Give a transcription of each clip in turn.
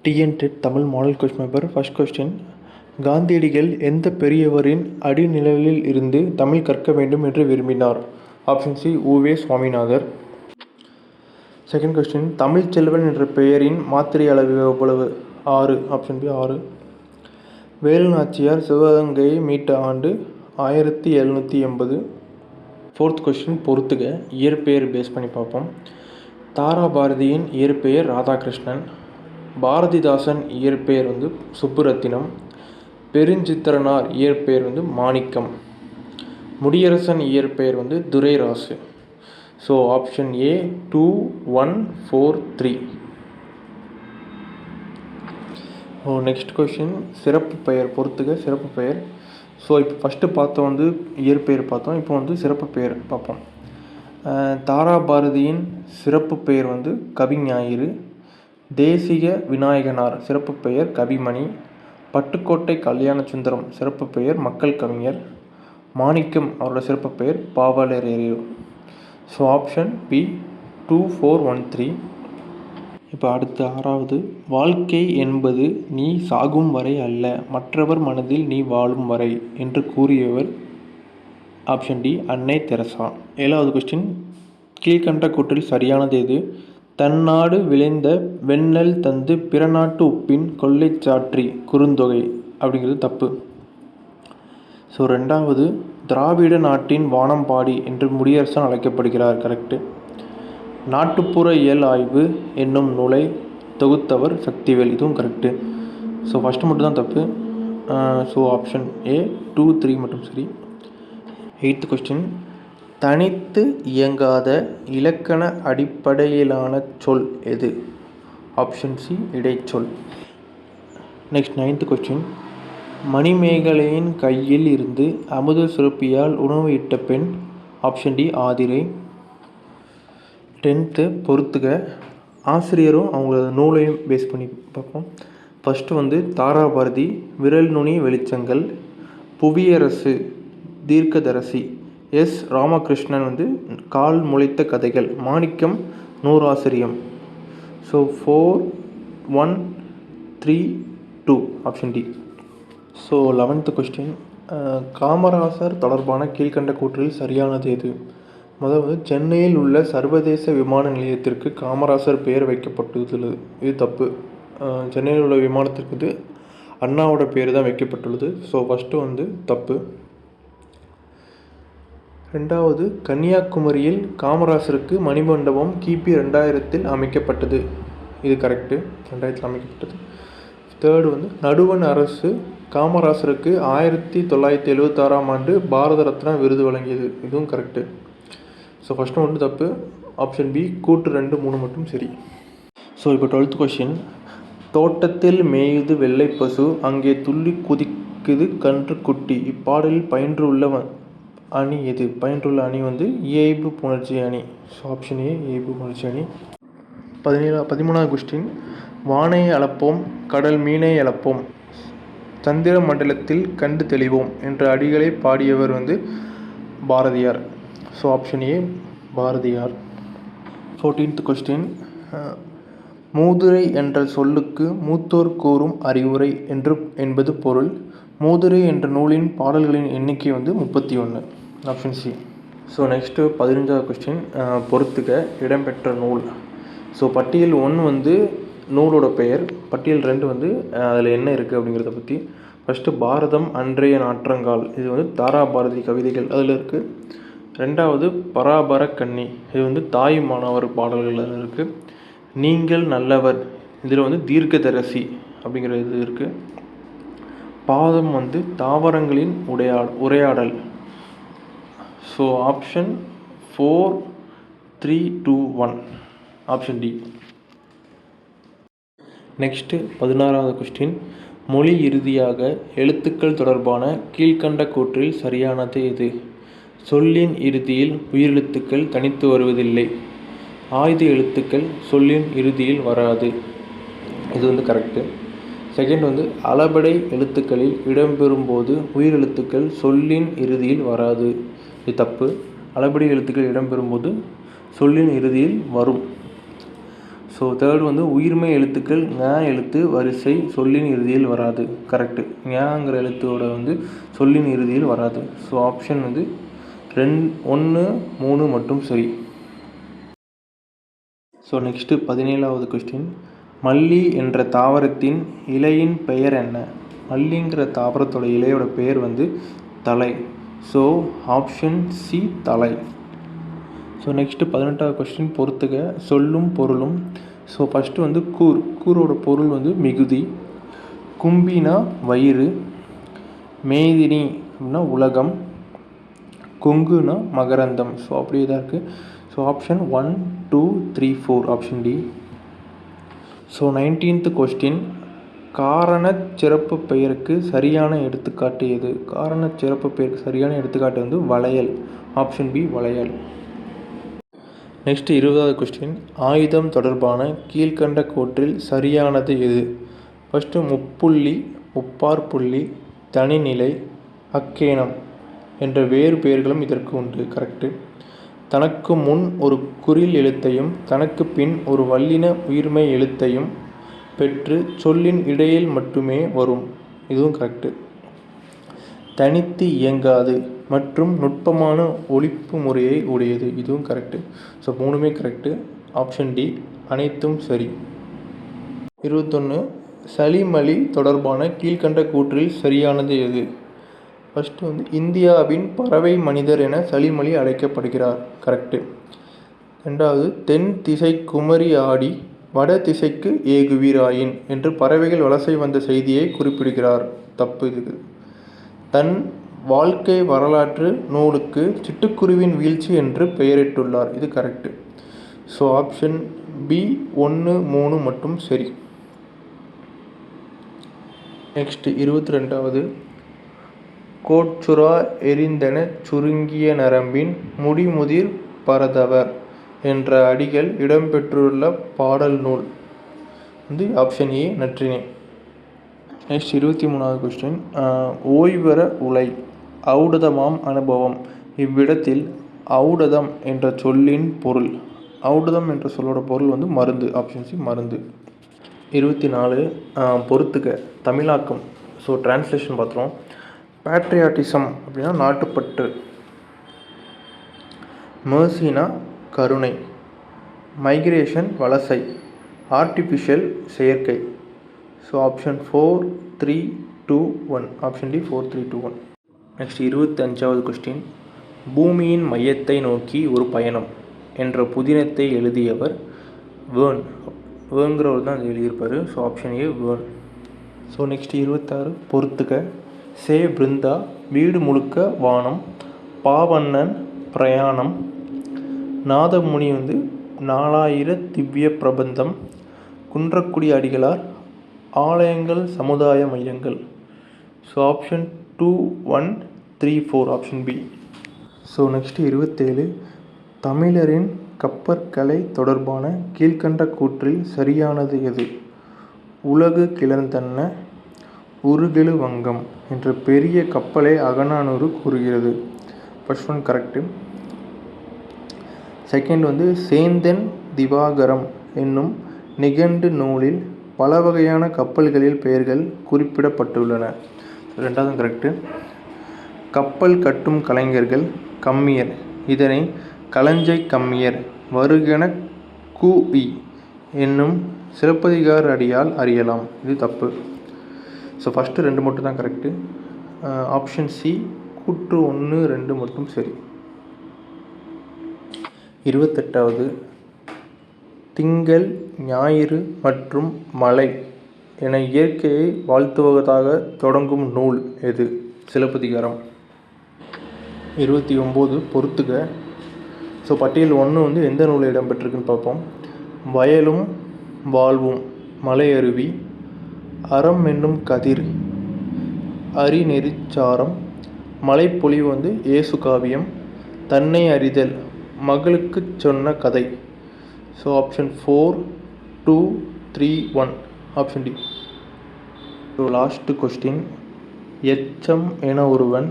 TNTET Tamil model question paper. First question, காந்தியடிகள் எந்த பெரியவரின் அடிநிழலில் இருந்து தமிழ் கற்க வேண்டும் என்று விரும்பினார்? Option C, U Ve Swaminathar. Second question, Tamilselvan என்ற பெயரின் மாத்திரை அளவு எவ்வளவு? 6. Option B 6. வேலு நாச்சியார் சிவகங்கையை மீட்ட ஆண்டு 1780. ஃபோர்த் கொஸ்டின், பொறுத்துக. இயற்பெயர் பேஸ் பண்ணி பார்ப்போம். தாராபாரதியின் இயற்பெயர் ராதாகிருஷ்ணன். பாரதிதாசன் இயற்பெயர் சுப்புரத்தினம். பெருஞ்சித்திரனார் இயற்பெயர் மாணிக்கம். முடியரசன் இயற்பெயர் துரைராசு. ஸோ ஆப்ஷன் ஏ 2, 1, 4, 3. நெக்ஸ்ட் கொஷின், சிறப்பு பெயர் பொறுத்துக. சிறப்பு பெயர். ஸோ இப்போ ஃபஸ்ட்டு பார்த்தோம் இயற்பெயர் பார்த்தோம். இப்போ சிறப்பு பெயர் பார்ப்போம். தாராபாரதியின் சிறப்பு பெயர் கவிஞாயிறு. தேசிக விநாயகனார் சிறப்பு பெயர் கவிமணி. பட்டுக்கோட்டை கல்யாணசுந்தரம் சிறப்பு பெயர் மக்கள் கவிஞர். மாணிக்கம் அவரோட சிறப்பு பெயர் பாவலரேறு. So option B 2, 4, 1, 3. இப்போ அடுத்து 6வது, வாழ்க்கை என்பது நீ சாகும் வரை அல்ல, மற்றவர் மனதில் நீ வாழும் வரை என்று கூறியவர்? ஆப்ஷன் டி, அன்னை தெரசா. 7வது கொஸ்டின், கீழ்கண்ட கூற்றில் சரியானது எது? தன்னாடு விளைந்த வெண்ணெல் தந்து பிறநாட்டு உப்பின் கொள்ளை சாற்றி குறுந்தொகை அப்படிங்கிறது தப்பு. ஸோ 2வது, திராவிட நாட்டின் வானம்பாடி என்று முடியரசன் அழைக்கப்படுகிறார். கரெக்டு. நாட்டுப்புற இயல் ஆய்வு என்னும் நூலை தொகுத்தவர் சக்திவேல். இதுவும் கரெக்டு. ஸோ ஃபஸ்ட்டு மட்டும் தான் தப்பு. ஸோ ஆப்ஷன் ஏ 2, 3 மட்டும் சரி. 8th கொஸ்டின், தனித்து இயங்காத இலக்கண அடிப்படையிலான சொல் எது? ஆப்ஷன் சி, இடைச்சொல். நெக்ஸ்ட் 9th கொஸ்டின், மணிமேகலையின் கையில் இருந்து அமுத சுரப்பியால் உணவு இட்ட பெண்? Option D, Aathirai. 10th பொறுத்துக. ஆசிரியரும் அவங்களோட நூலையும் பேஸ் பண்ணி பார்ப்போம். ஃபஸ்ட்டு தாராபாரதி விரல் நுனி வெளிச்சங்கள். புவியரசு தீர்க்கதரசி. எஸ் ராமகிருஷ்ணன் கால் முளைத்த கதைகள். மாணிக்கம் நூறாசிரியம். So 4, 1, 3, 2. Option D. So 11th question, Kamarajar தொடர்பான கீழ்கண்ட கூற்றில் சரியானது எது? முதல் சென்னையில் உள்ள சர்வதேச விமான நிலையத்திற்கு காமராசர் பெயர் வைக்கப்பட்டுள்ளது. இது தப்பு. சென்னையில் உள்ள விமானத்திற்கு அண்ணாவோட பேர் தான் வைக்கப்பட்டுள்ளது. ஸோ ஃபஸ்ட்டு தப்பு. 2வது, கன்னியாகுமரியில் காமராசருக்கு மணிமண்டபம் கிபி 2000 அமைக்கப்பட்டது. இது கரெக்டு. 2000 அமைக்கப்பட்டது. 3rd, நடுவண் அரசு காமராசருக்கு 1976ஆம் ஆண்டு பாரத ரத்னா விருது வழங்கியது. இதுவும் கரெக்டு. ஸோ ஃபஸ்ட்டு மட்டும் தப்பு. ஆப்ஷன் பி கூற்று 2, 3 மட்டும் சரி. ஸோ இப்போ 12th கொஸ்டின், தோட்டத்தில் மேயுது வெள்ளை பசு, அங்கே துள்ளி குதிக்குது கன்று குட்டி. இப்பாடலில் பயின்றுள்ள அணி எது? பயின்றுள்ள அணி இயைபு புணர்ச்சி அணி. ஸோ ஆப்ஷன் ஏ, இயைபு புணர்ச்சி அணி. 13வது கொஸ்டின், வானை அளப்போம் கடல் மீனை அளப்போம் சந்திர மண்டலத்தில் கண்டு தெளிவோம் என்ற அடிகளை பாடியவர் Bharathiyar. So option A, Bharathiyar. 14th question, மூதுரை என்ற சொல்லுக்கு மூத்தோர் கூறும் அறிவுரை என்பது பொருள். மூதுரை என்ற நூலின் பாடல்களின் எண்ணிக்கை 31. Option C. ஸோ நெக்ஸ்ட்டு 15வது கொஸ்டின், பொறுத்துக. இடம்பெற்ற நூல். ஸோ பட்டியல் 1 நூலோட பெயர். பட்டியல் 2 அதில் என்ன இருக்குது அப்படிங்கிறத பற்றி. ஃபஸ்ட்டு பாரதம் அன்றைய நாற்றங்கால். இது தாராபாரதி கவிதைகள் அதில் இருக்குது. 2வது பராபர கன்னி. இது தாய் மாணவர் பாடல்கள் அதில் இருக்குது. நீங்கள் நல்லவர். இதில் தீர்க்கதரசி அப்படிங்கிற இது இருக்குது. பாதம் தாவரங்களின் உரையாடல். So option 4, 3, 2, 1. Option D. Next 16வது கொஸ்டின், மொழி இறுதியாக எழுத்துக்கள் தொடர்பான கீழ்கண்ட கூற்றில் சரியானது எது? சொல்லின் இறுதியில் உயிரெழுத்துக்கள் தனித்து வருவதில்லை. ஆயுத எழுத்துக்கள் சொல்லின் இறுதியில் வராது. இது கரெக்டு. செகண்ட் அளபடை எழுத்துக்களில் இடம்பெறும்போது உயிரெழுத்துக்கள் சொல்லின் இறுதியில் வராது. இது தப்பு. அளபடை எழுத்துக்கள் இடம்பெறும்போது சொல்லின் இறுதியில் வரும். ஸோ தேர்ட் வந்து உயிர்மெய் எழுத்துக்கள் எழுத்து வரிசை சொல்லின் இறுதியில் வராது. கரெக்டு. ங்கிற எழுத்தோட வந்து சொல்லின் இறுதியில் வராது. ஸோ ஆப்ஷன் வந்து 1, 3 மட்டும் சரி. ஸோ நெக்ஸ்ட்டு 17வது கொஸ்டின். மல்லி என்ற தாவரத்தின் இலையின் பெயர் என்ன? மல்லிங்கிற தாவரத்தோட இலையோட பெயர் வந்து தலை. ஸோ ஆப்ஷன் சி தலை. ஸோ நெக்ஸ்ட்டு 18வது கொஸ்டின் பொறுத்துக சொல்லும் பொருளும். ஸோ ஃபஸ்ட்டு வந்து கூரோட பொருள் வந்து மிகுதி, கும்பினா வயிறு, மேதினி அப்படின்னா உலகம், கொங்குனா மகரந்தம். ஸோ அப்படியே தான் இருக்குது. So option 1, 2, 3, 4 option D. So 19th question. காரண சிறப்பு பெயருக்கு சரியான எடுத்துக்காட்டு எது? காரண சிறப்பு பெயருக்கு சரியான எடுத்துக்காட்டு வந்து வளையல். ஆப்ஷன் பி வளையல். நெக்ஸ்ட் 20வது கொஸ்டின். ஆயுதம் தொடர்பான கீழ்கண்ட கோற்றில் சரியானது எது? ஃபஸ்ட்டு முப்புள்ளி, முப்பாற்புள்ளி, தனிநிலை, அக்கேனம் என்ற வேறு பெயர்களும் இதற்கு உண்டு. கரெக்டு. தனக்கு முன் ஒரு குறில் எழுத்தையும் தனக்கு பின் ஒரு வல்லின உயிர்மெய் எழுத்தையும் பெற்று சொல்லின் இடையில் மட்டுமே வரும். இதுவும் கரெக்டு. தனித்து இயங்காது மற்றும் நுட்பமான ஒலிப்பு முறையை உடையது. இதுவும் கரெக்டு. ஸோ 3மே கரெக்டு. ஆப்ஷன் டி அனைத்தும் சரி. 21. சளிமலி தொடர்பான கீழ்கண்ட கூற்றில் சரியானது எது? ஃபஸ்ட்டு வந்து இந்தியாவின் பறவை மனிதர் என சளிமலி அழைக்கப்படுகிறார். கரெக்டு. ரெண்டாவது தென் திசை குமரி ஆடி வட திசைக்கு ஏகுவீராயின் என்று பறவைகள் வலசை வந்த செய்தியை குறிப்பிடுகிறார். தப்பு. இது தன் வாழ்க்கை வரலாற்று நூலுக்கு சிட்டுக்குருவின் வீழ்ச்சி என்று பெயரிட்டுள்ளார். இது கரெக்டு. ஸோ ஆப்ஷன் பி 1, 3 மட்டும் சரி. நெக்ஸ்ட் 22வது. கோட்சுறா எரிந்தென சுருங்கிய நரம்பின் முடிமுதிர் பரதவர் என்ற அடிகள் இடம்பெற்றுள்ள பாடல் நூல் வந்து ஆப்ஷன் ஏ நற்றிணை. நெக்ஸ்ட் 23வது கொஸ்டின். ஓய்வர உலை ஔடதமாம் அனுபவம். இவ்விடத்தில் ஔடதம் என்ற சொல்லின் பொருள். ஔடதம் என்ற சொல்லோட பொருள் வந்து மருந்து. ஆப்ஷன் சி மருந்து. 24. பொறுத்துக்க தமிழாக்கம். ஸோ டிரான்ஸ்லேஷன் பார்த்துருவோம். பேட்ரியாட்டிசம் அப்படின்னா நாட்டுப்பற்று, மேர்சினா கருணை, மைக்ரேஷன் வலசை, ஆர்டிஃபிஷியல் செயற்கை. So option 4, 3, 2, 1 option D 4, 3, 2, 1. Next 25வது கொஸ்டின். பூமியின் மையத்தை நோக்கி ஒரு பயணம் என்ற புதினத்தை எழுதியவர் வேர்ன். வேர்ங்கிறவர் தான் எழுதியிருப்பார். ஸோ ஆப்ஷன் ஏ வேர்ன். So next 26. பொறுத்துக்க சே பிருந்தா வீடு முழுக்க வானம், பாவண்ணன் பிரயாணம், நாதமுனி வந்து 4000 திவ்ய பிரபந்தம், குன்றக்குடி அடிகளார் ஆலயங்கள் சமுதாய மையங்கள். So option 2, 1, 3, 4 option B. So next 27. தமிழரின் கப்பற்கலை தொடர்பான கீழ்கண்ட கூற்றில் சரியானது எது? உலகு கிளர்ந்தன்ன உருகெழு வங்கம் என்ற பெரிய கப்பலை அகநானூறு கூறுகிறது. First one correct. செகண்ட் வந்து சேந்தன் திவாகரம் என்னும் நிகண்டு நூலில் பல வகையான கப்பல்களில் பெயர்கள் குறிப்பிடப்பட்டுள்ளன. ரெண்டாவது கரெக்டு. கப்பல் கட்டும் கலைஞர்கள் கம்மியர். இதனை களஞ்சை கம்மியர் வருகென கூஇ என்னும் சிலப்பதிகார அடியால் அறியலாம். இது தப்பு. ஸோ ஃபஸ்ட்டு 2 மட்டும் தான் கரெக்டு. ஆப்ஷன் சி கூற்று 1, 2 மட்டும் சரி. 28வது. திங்கள், ஞாயிறு மற்றும் மழை என இயற்கையை வாழ்த்துவதாக தொடங்கும் நூல் எது? சிலப்பதிகாரம். 29. பொறுத்துக. ஸோ பட்டியல் 1 வந்து எந்த நூலில் இடம்பெற்றிருக்குன்னு பார்ப்போம். வயலும் வாழ்வும் மலையருவி, அறம் என்னும் கதிர், அரிநெறிச்சாரம், மலைப்பொழிவு வந்து ஏசு காவியம், தன்னை அறிதல் மகளுக்கு சொன்ன கதை. So option 4, 2, 3, 1 option D. So last question. எச்சம் என ஒருவன்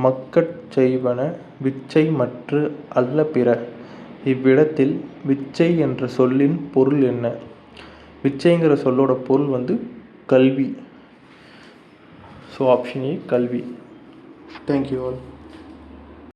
மக்கட் செய்வன விச்சை மற்று அல்ல பிற. இவ்விடத்தில் விச்சை என்ற சொல்லின் பொருள் என்ன? விச்சைங்கிற சொல்லோட பொருள் வந்து கல்வி. ஸோ ஆப்ஷன் ஏ கல்வி. Thank you all.